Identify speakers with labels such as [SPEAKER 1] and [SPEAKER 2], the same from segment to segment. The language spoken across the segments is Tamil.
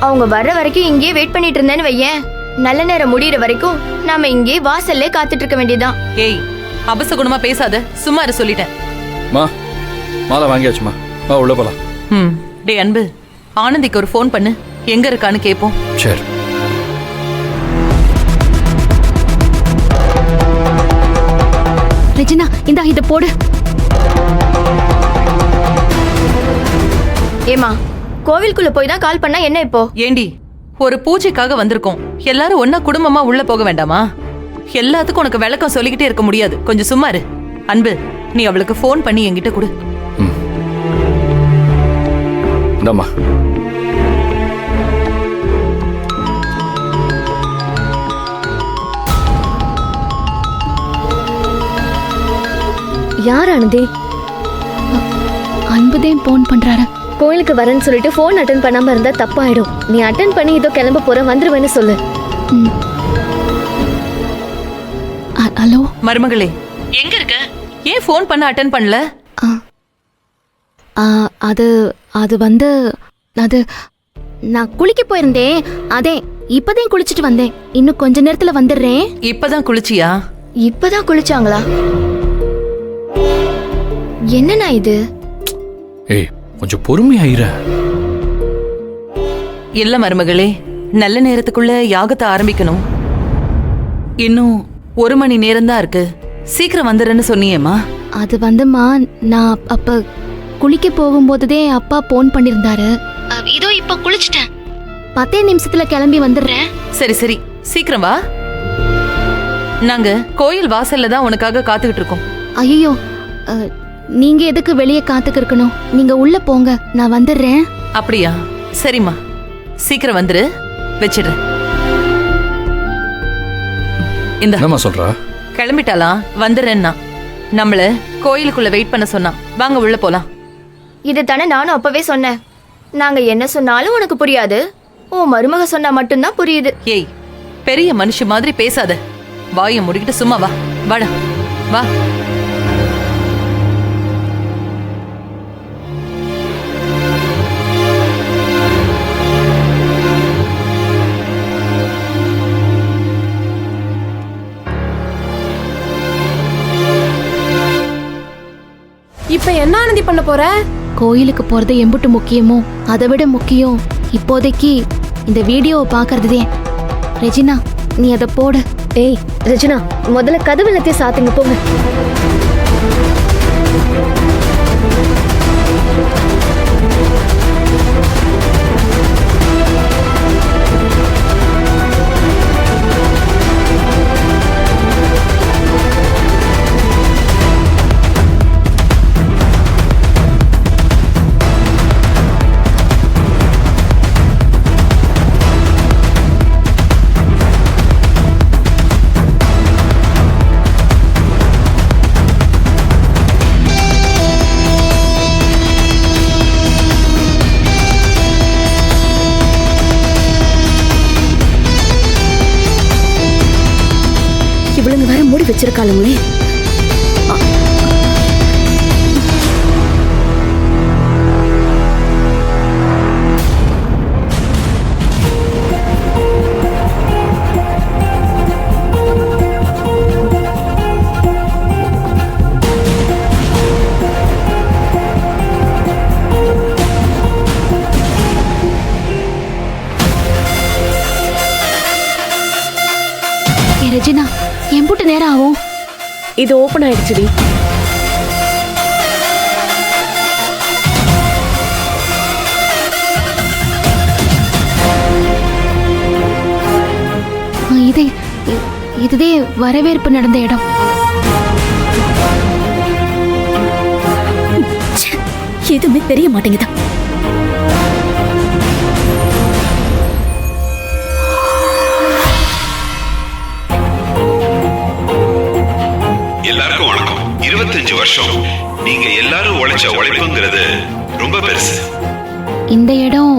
[SPEAKER 1] அவங்க வர்ற வரைக்கும் இங்கேயே வெயிட் பண்ணிட்டு இருந்தேன்னு வையேன், நல்ல நேரம் முடியற வரைக்கும் நாம இங்கே வாசல்ல காத்துட்டு இருக்க வேண்டியதான்.
[SPEAKER 2] ஏய், அபசகுணமா பேசாத, சும்மா இரு சொல்லிட்டேன்.
[SPEAKER 3] மாலை வாங்கியாச்சுமா, வா உள்ள போலாம்.
[SPEAKER 2] டே அன்பு, ஆனந்திக்கு ஒரு ஃபோன் பண்ணு, எங்க இருக்கான்னு கேப்போம்.
[SPEAKER 3] சரி.
[SPEAKER 4] ரெஜினா, இந்தா இத போடு.
[SPEAKER 1] ஏமா, கோவிலுக்குள்ள போய் தான் கால் பண்ணா என்ன இப்போ?
[SPEAKER 2] ஏண்டி, ஒரு பூஜைக்காக வந்திருக்கோம், எல்லாரும் ஒன்னா குடும்பமா உள்ள போக வேண்டாமா? எல்லாத்துக்கும் உனக்கு விளக்கம் சொல்லிக்கிட்டே இருக்க முடியாது, கொஞ்சம் சும்மா இரு. அன்பு, நீ அவளுக்கு ஃபோன் பண்ணி என்கிட்ட கொடு.
[SPEAKER 3] இந்தாம்மா.
[SPEAKER 5] யார் ஆனந்தி?
[SPEAKER 4] அன்புதேன் போன் பண்றாரு.
[SPEAKER 5] கோயிலுக்கு வரேன்னு சொல்லிட்டு போன் அட்டன் பண்ணாம இருந்தா தப்பாயிடும். நீ அட்டன் பண்ணி இதோ கிளம்ப போற, வந்துருவேன்னு சொல்லு.
[SPEAKER 4] ஹலோ
[SPEAKER 2] மருமகளே, எங்க இருக்க? ஏன் ஃபோன் பண்ண அட்டன் பண்ணல?
[SPEAKER 4] அது அது வந்து அது நான் குளிக்க போயிருந்தேன். அதே இப்பதான் குளிச்சிட்டு வந்தேன். இன்னும் கொஞ்ச நேரத்துல வந்துடுறேன்.
[SPEAKER 2] இப்பதான் குளிச்சியா?
[SPEAKER 1] இப்பதான் குளிச்சாங்களா? என்னண்ணா இது?
[SPEAKER 3] ஏய், கொஞ்சம் பொறுமையாயிர.
[SPEAKER 2] இல்ல மருமகளே, நல்ல நேரத்துக்குள்ள யாகத்தை ஆரம்பிக்கணும். இன்னும் 1 மணி நேரம் தான் இருக்கு, சீக்கிரம் வந்துடுறேன்னு சொன்னியேம்மா.
[SPEAKER 4] அது வந்துமா, நான் அப்ப குளிக்க போகும்போதுதே அப்பா போன் பண்ணிருந்தாரு. இதோ இப்ப குளிச்சிட்டேன், 10 நிமிஷத்துல கிளம்பி வந்துடுறேன்.
[SPEAKER 2] சரி சரி, சீக்கிரம் வா. நாங்க கோயில் வாசல்ல தான் உனக்காக காத்துக்கிட்டு இருக்கோம்.
[SPEAKER 4] ஐயோ, நீங்க எதுக்கு வெளியே காத்துக்கு இருக்கணும்? நீங்க உள்ள போங்க, நான் வந்துடுறேன்.
[SPEAKER 2] அப்படியா? சரிம்மா, சீக்கிரம் வந்துரு, வச்சிடுறேன். இந்த
[SPEAKER 3] என்னம்மா சொல்றா?
[SPEAKER 2] கிளம்பிட்டாலாம், வந்துடுறேன்னா. நம்மள கோயிலுக்குள்ள வெயிட் பண்ண சொன்னா. வாங்க உள்ள போலாம்.
[SPEAKER 1] இது தானே நானும் அப்பவே சொன்னேன். நாங்க என்ன சொன்னாலும் உனக்கு புரியாது, உன் மருமக சொன்னா மட்டும்தான் புரியுது.
[SPEAKER 2] ஏய், பெரிய மனுஷ மாதிரி பேசாத, வாயை முடிக்கிட்டு சும்மா வா. வாடா வா.
[SPEAKER 6] இப்ப என்ன ஆனந்தி பண்ண போற?
[SPEAKER 4] கோயிலுக்கு போறது எம்புட்டு முக்கியமோ அதை விட முக்கியம் இப்போதைக்கு இந்த வீடியோவை பாக்குறதுதே. ரெஜினா, நீ அதை போடு.
[SPEAKER 5] ஏய் ரெஜினா, முதல்ல கதவு எல்லாத்தையும் சாத்துங்க, போங்க. இவளுங்க வேற மூடி வச்சிருக்காளுங்களே.
[SPEAKER 4] ரெஜினா, எம்புட்டு நேரம் ஆகும்?
[SPEAKER 5] இது ஓபன் ஆயிடுச்சுடி.
[SPEAKER 4] இதுதே வரவேற்பு நடந்த இடம்.
[SPEAKER 5] எதுவுமே தெரிய மாட்டேங்குதா?
[SPEAKER 7] எல்லாருக்கும் வணக்கம். 25 வருஷம் நீங்க எல்லாரும் உழைச்ச உழைப்புங்கிறது ரொம்ப பெருசு.
[SPEAKER 4] இந்த இடம்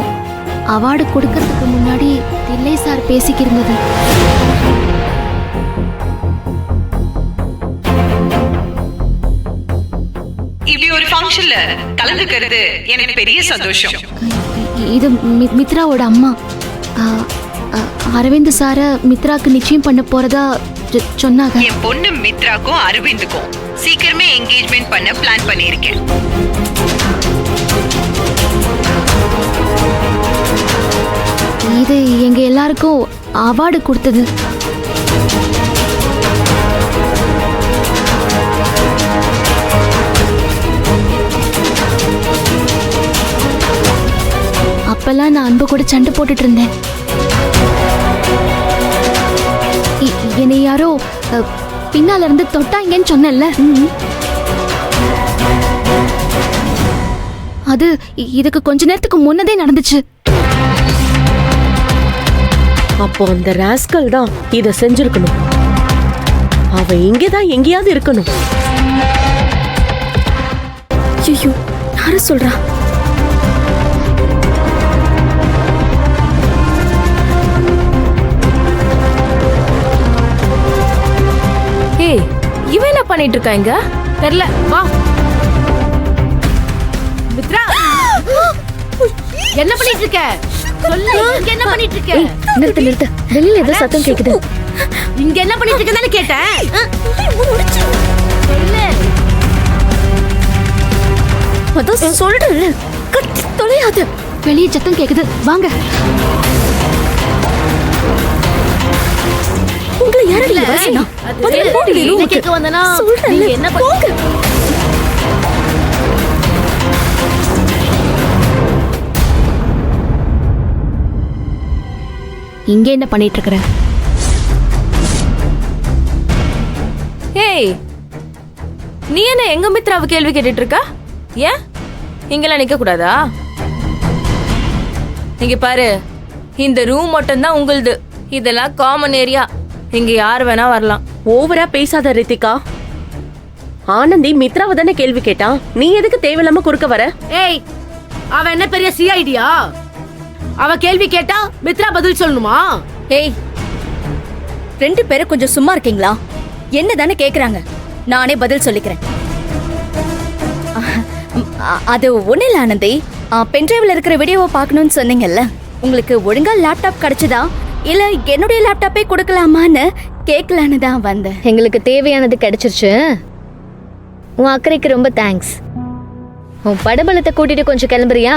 [SPEAKER 4] அவார்டு கொடுக்கறதுக்கு முன்னாடி தில்லை சார் பேசிக்கிருந்தது.
[SPEAKER 2] இப்படி ஒரு ஃபங்க்ஷன்ல கலந்துக்கிறது எனக்கு பெரிய சந்தோஷம்.
[SPEAKER 4] இது மித்ராவோட அம்மா. ஆ, ஆ, அரவிந்த் சார மித்ராக்கு நிச்சயம் பண்ண போறதா சொன்னாங்க.
[SPEAKER 2] என் பொண்ணு மித்ராக்கும் அரவிந்துக்கும் சீக்கிரமே என்கேஜ்மெண்ட் பண்ண பிளான் பண்ணியிருக்கேன்.
[SPEAKER 4] இது எங்க எல்லாருக்கும் அவார்டு கொடுத்தது. அப்பெல்லாம் நான் அன்பு கூட சண்டை போட்டுட்டு இருந்தேன். என்னை யாரோ பின்னால இருந்து தொட்டாங்கன்னு சொன்னேன்ல. அது இதுக்கு கொஞ்ச நேரத்துக்கு முன்னதே நடந்துச்சு.
[SPEAKER 8] அப்போ அந்த ராஸ்கல் தான் இத செஞ்சிருக்கணும். அவ இங்கதான் எங்கேயாவது இருக்கணும்.
[SPEAKER 5] ஐயோ, யாரு சொல்றா?
[SPEAKER 6] ஏய், இவன் என்ன பண்ணிட்டு இருக்கா இங்க? தெரியல, வா. மித்ரா, என்ன பண்ணிட்டு இருக்க? சொல்லு, இங்க என்ன பண்ணிட்டு இருக்க?
[SPEAKER 5] நிறுத்து நிறுத்து, வெளியில ஏதோ சத்தம் கேக்குது.
[SPEAKER 6] இங்க என்ன பண்ணிட்டு இருக்கேன்னு கேட்டேன். சொல்லு.
[SPEAKER 5] அதான் சொல்றேன்ல, கத்தி தொலையாது.
[SPEAKER 4] வெளியே சத்தம் கேக்குது, வாங்க.
[SPEAKER 5] உங்களை யாரடி வர சொன்னா? முதல்ல போடி
[SPEAKER 6] என்ன
[SPEAKER 5] ரூமுக்கு.
[SPEAKER 6] கேட்க வந்தனா?
[SPEAKER 5] சொல்றேன்ல,
[SPEAKER 6] நீங்க என்ன
[SPEAKER 5] போங்க.
[SPEAKER 4] இங்க என்ன பண்ணிட்டு இருக்கற?
[SPEAKER 6] ஏய், நீ என்ன எங்க மித்ராவை கேள்வி கேட்டுட்டு இருக்க? ஏன் இங்கெல்லாம் நிக்க கூடாதா? இங்க பாரு, இந்த ரூம் மட்டும் தான் உங்களுது. இதெல்லாம் காமன் ஏரியா. இங்க யார் வேணா வரலாம்.
[SPEAKER 8] ஓவரா பேசாத ரித்திகா. ஆனந்தி மித்ராவை தானே கேள்வி கேட்டான். நீ எதுக்கு தேவையில்லாம குறுக்க வர?
[SPEAKER 6] ஏய், அவ என்ன பெரிய சிஐடியா? அவ கேள்வி கேட்டா மித்ரா பதில் சொல்லணுமா?
[SPEAKER 9] ஏய், 2 பேரும் கொஞ்சம் சும்மா இருக்கீங்களா? என்ன தானே கேக்குறாங்க, நானே பதில் சொல்லிக்கிறேன். அது ஒண்ணு இல்ல ஆனந்தி, பென்டிரைவ்ல இருக்கிற வீடியோவை பார்க்கணும்னு சொன்னீங்கல்ல, உங்களுக்கு ஒழுங்கா லேப்டாப் கிடைச்சதா இல்ல என்னுடைய லேப்டாப்பே கொடுக்கலாமான்னு கேட்கலான்னு தான் வந்தேன்.
[SPEAKER 5] எங்களுக்கு தேவையானது கிடைச்சிருச்சு. உன் அக்கறைக்கு ரொம்ப தேங்க்ஸ். உன் படபலத்தை கூட்டிட்டு கொஞ்சம் கிளம்புறியா?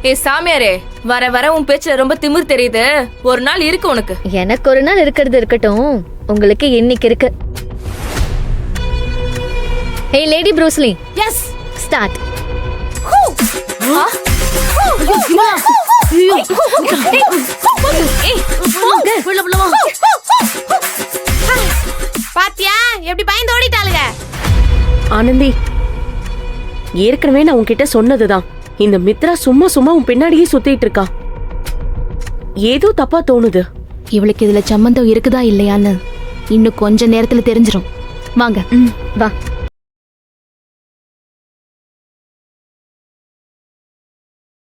[SPEAKER 6] ஏய் சாமியாரே, வர வர உன் பேச்சுல ரொம்ப திமிர் தெரியுது. ஒரு நாள் இருக்கு உனக்கு.
[SPEAKER 5] எனக்கு ஒரு நாள் இருக்கிறது இருக்கட்டும், உங்களுக்கு இன்னைக்கு இருக்கு. Hey lady Bruce Lee.
[SPEAKER 6] Yes.
[SPEAKER 5] Start.
[SPEAKER 6] பாத்தியா எப்படி பயந்து ஓடிட்டாளுங்க?
[SPEAKER 8] ஆனந்தி, ஏற்கனவே நான் உன்கிட்ட சொன்னதுதான். இந்த மித்ரா சும்மா சும்மா உன் பின்னாடியே சுத்திட்டு இருக்கா. ஏதோ தப்பா தோணுது.
[SPEAKER 4] இவளுக்கு இதுல சம்பந்தம் இருக்குதா இல்லையான்னு இன்னும் கொஞ்ச நேரத்துல தெரிஞ்சிரும். வாங்க.
[SPEAKER 5] வா.